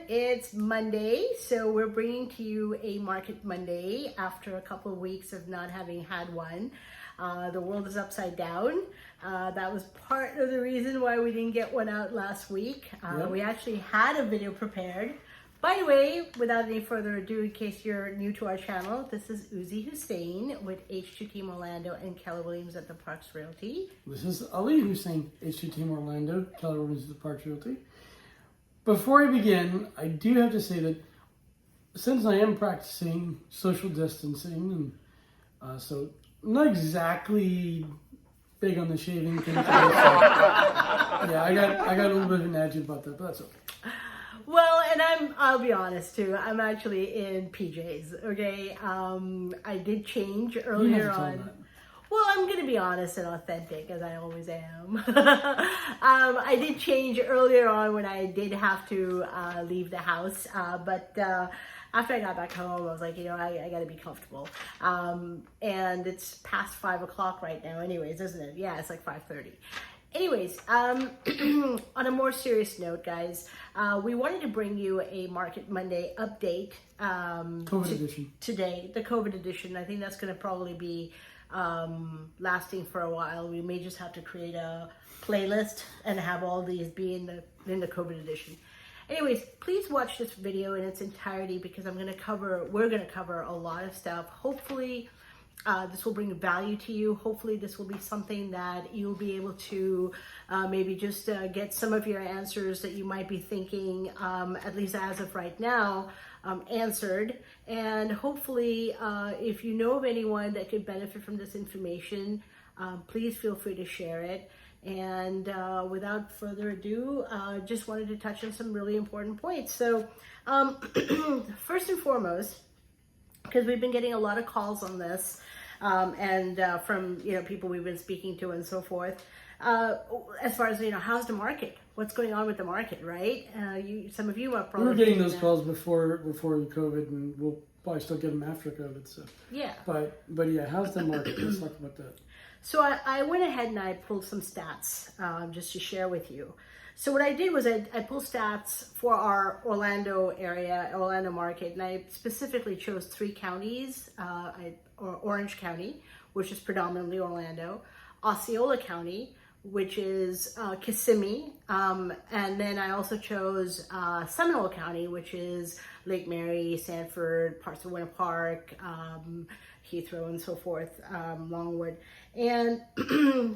It's Monday, so we're bringing to you a Market Monday after a couple of weeks of not having had one. The world is upside down. That was part of the reason why we didn't get one out last week. We actually had a video prepared. By the way, without any further ado, in case you're new to our channel, this is Uzi Hussein with H2 Team Orlando and Keller Williams at the Parks Realty. This is Ali Hussein, H2 Team Orlando, Keller Williams at the Parks Realty. Before I begin, I do have to say that since I am practicing social distancing, and so I'm not exactly big on the shaving thing. Yeah, I got a little bit of an attitude about that, but that's okay. Well, and I'll be honest too, I'm actually in PJs, okay? I did change earlier on. Well, I'm going to be honest and authentic, as I always am. I did change earlier on when I did have to leave the house, but after I got back home, I was like, you know, I got to be comfortable. And it's past 5 o'clock right now anyways, isn't it? Yeah, it's like 5:30. Anyways, on a more serious note, guys, we wanted to bring you a Market Monday update. COVID edition. Today, the COVID edition. I think that's going to probably be lasting for a while. We may just have to create a playlist and have all these be in the COVID edition. Anyways, please watch this video in its entirety because we're going to cover a lot of stuff. Hopefully, this will bring value to you. Hopefully this will be something that you'll be able to maybe just get some of your answers that you might be thinking, at least as of right now, answered. And hopefully if you know of anyone that could benefit from this information, please feel free to share it. And without further ado, just wanted to touch on some really important points. So first and foremost, because we've been getting a lot of calls on this, and from people we've been speaking to and so forth, as far as how's the market? What's going on with the market, right? Some of you are probably we were getting those calls before COVID, and we'll probably still get them after COVID. So yeah, but yeah, how's the market? Let's talk about that. So I went ahead and I pulled some stats just to share with you. So what I did was I pulled stats for our Orlando area, Orlando market, and I specifically chose 3 counties, Orange County, which is predominantly Orlando, Osceola County, which is Kissimmee, and then I also chose Seminole County, which is Lake Mary, Sanford, parts of Winter Park, Heathrow, and so forth, Longwood. And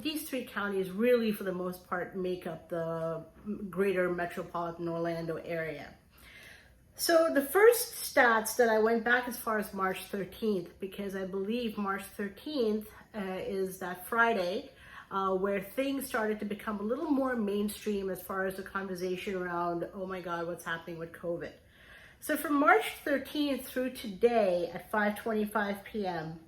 these 3 counties really, for the most part, make up the greater metropolitan Orlando area. So the first stats that I went back as far as March 13th, because I believe March 13th is that Friday where things started to become a little more mainstream as far as the conversation around, oh my God, what's happening with COVID. So from March 13th through today at 5:25 p.m.,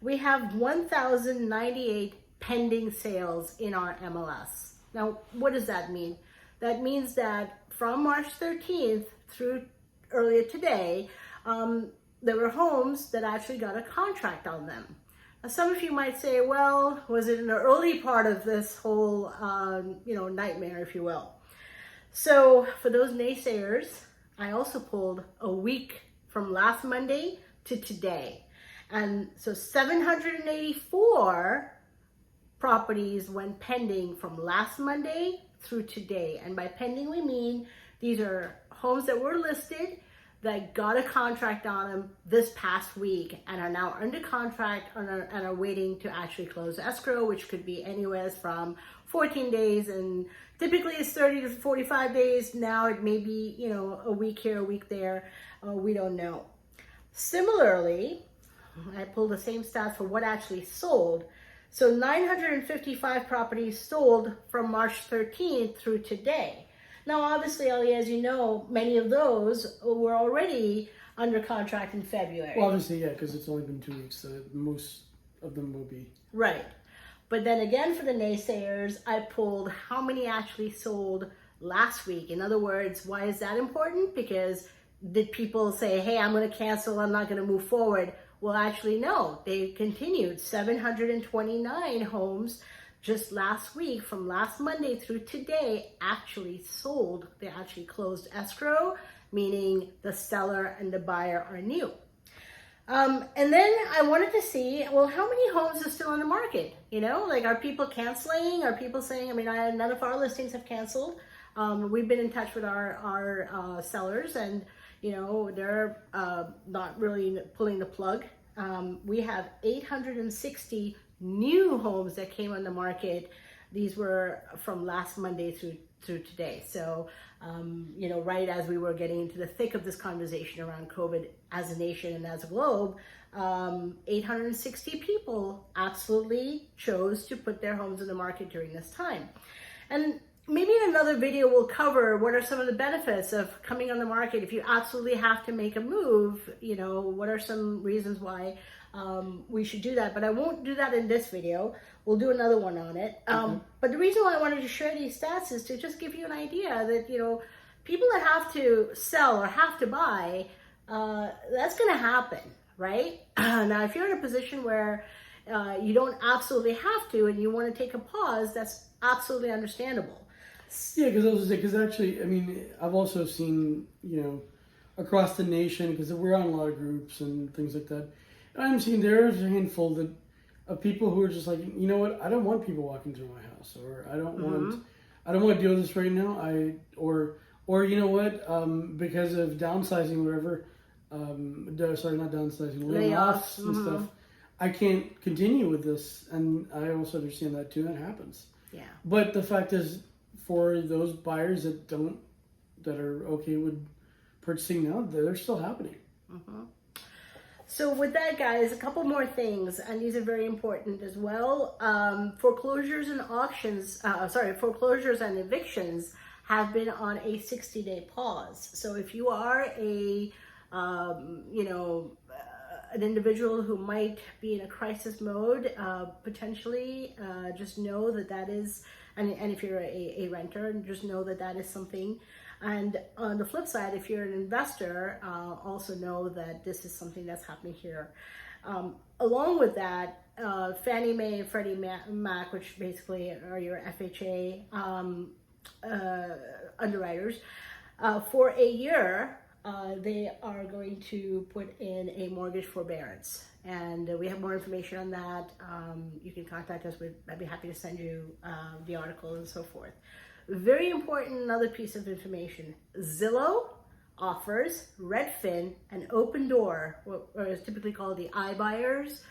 we have 1,098 pending sales in our MLS. Now, what does that mean? That means that from March 13th through earlier today, there were homes that actually got a contract on them. Now, some of you might say, well, was it in the early part of this whole, nightmare, if you will? So for those naysayers, I also pulled a week from last Monday to today. And so 784 properties went pending from last Monday through today. And by pending, we mean these are homes that were listed that got a contract on them this past week and are now under contract and are waiting to actually close escrow, which could be anywhere from 14 days and typically it's 30 to 45 days. Now it may be, a week here, a week there. We don't know. Similarly, I pulled the same stats for what actually sold. So 955 properties sold from March 13th through today. Now, obviously, Ali, as you know, many of those were already under contract in February. Well, obviously, yeah, because it's only been 2 weeks, so most of them will be. Right. But then again, for the naysayers, I pulled how many actually sold last week. In other words, why is that important? Because did people say, hey, I'm going to cancel, I'm not going to move forward? Well, actually, no. They continued. 729 homes just last week, from last Monday through today, actually sold. They actually closed escrow, meaning the seller and the buyer are new. And then I wanted to see, well, how many homes are still on the market? You know, like, are people canceling? Are people saying, I mean, none of our listings have canceled. We've been in touch with our sellers, and, you know, they're not really pulling the plug. We have 860 new homes that came on the market. These were from last Monday through today. So, you know, right as we were getting into the thick of this conversation around COVID as a nation and as a globe, 860 people absolutely chose to put their homes in the market during this time. And maybe in another video we'll cover what are some of the benefits of coming on the market. If you absolutely have to make a move, you know, what are some reasons why we should do that. But I won't do that in this video. We'll do another one on it. But the reason why I wanted to share these stats is to just give you an idea that, you know, people that have to sell or have to buy, that's going to happen, right? Now, if you're in a position where you don't absolutely have to and you want to take a pause, that's absolutely understandable. Yeah, because actually, I mean, I've also seen, you know, across the nation, because we're on a lot of groups and things like that, I'm seeing there's a handful of people who are just like, you know what, I don't want people walking through my house, or I don't want to deal with this right now. Or you know what, because of downsizing, whatever, sorry, not downsizing, layoffs and stuff, I can't continue with this, and I also understand that too. That happens. Yeah. But the fact is, for those buyers that are okay with purchasing now, they're still happening. So with that, guys, a couple more things, and these are very important as well. Foreclosures and foreclosures and evictions have been on a 60-day pause. So if you are an individual who might be in a crisis mode, potentially, just know that is, and if you're a renter, just know that is something. And on the flip side, if you're an investor, also know that this is something that's happening here. Along with that, Fannie Mae and Freddie Mac, which basically are your FHA underwriters, for a year, they are going to put in a mortgage forbearance. And we have more information on that. You can contact us. I'd be happy to send you the article and so forth. Very important, another piece of information. Zillow offers, Redfin, and Opendoor, what is typically called the iBuyers,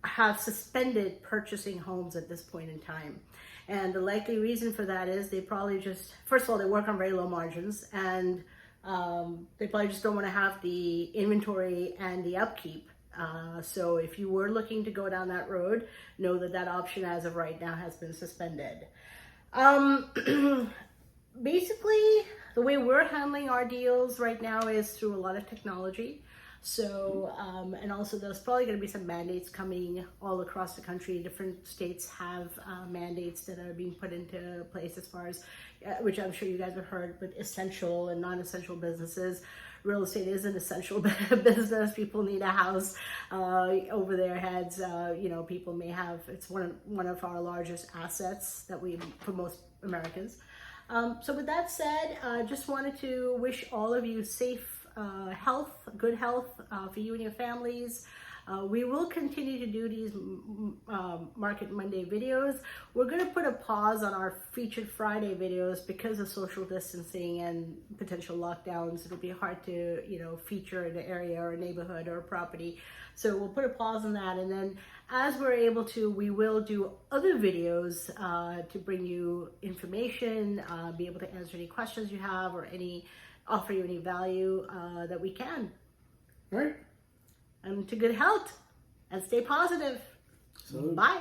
have suspended purchasing homes at this point in time. And the likely reason for that is they probably just, first of all, they work on very low margins, and they probably just don't want to have the inventory and the upkeep. So if you were looking to go down that road, know that option as of right now has been suspended. Basically, the way we're handling our deals right now is through a lot of technology. So, and also there's probably going to be some mandates coming all across the country. Different states have mandates that are being put into place as far as, which I'm sure you guys have heard, but essential and non-essential businesses. Real estate is an essential business. People need a house over their heads. You know, people may have, it's one of our largest assets that for most Americans. So with that said, just wanted to wish all of you safe health, good health for you and your families. We will continue to do these Market Monday videos. We're going to put a pause on our Featured Friday videos because of social distancing and potential lockdowns. It'll be hard to, you know, feature an area or a neighborhood or a property. So we'll put a pause on that. And then as we're able to, we will do other videos to bring you information, be able to answer any questions you have, or offer you any value that we can. All right. And to good health, and stay positive. So, bye.